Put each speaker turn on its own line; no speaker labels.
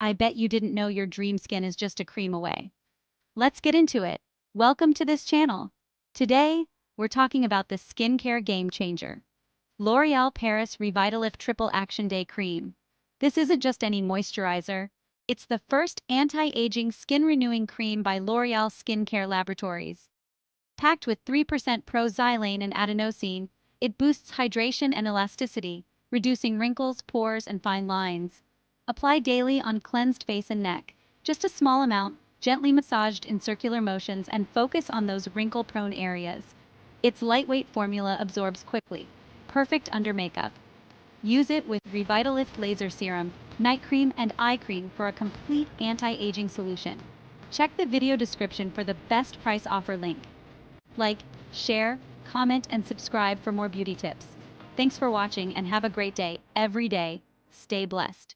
I bet you didn't know your dream skin is just a cream away. Let's get into it. Welcome to this channel. Today, we're talking about the skincare game changer. L'Oréal Paris Revitalift Triple Action Day Cream. This isn't just any moisturizer. It's the first anti-aging skin renewing cream by L'Oréal Skincare Laboratories. Packed with 3% Pro-Xylane and Adenosine, it boosts hydration and elasticity, reducing wrinkles, pores, and fine lines. Apply daily on cleansed face and neck. Just a small amount, gently massaged in circular motions, and focus on those wrinkle-prone areas. Its lightweight formula absorbs quickly, perfect under makeup. Use it with Revitalift Laser Serum, Night Cream, and Eye Cream for a complete anti-aging solution. Check the video description for the best price offer link. Like, share, comment, and subscribe for more beauty tips. Thanks for watching and have a great day every day. Stay blessed.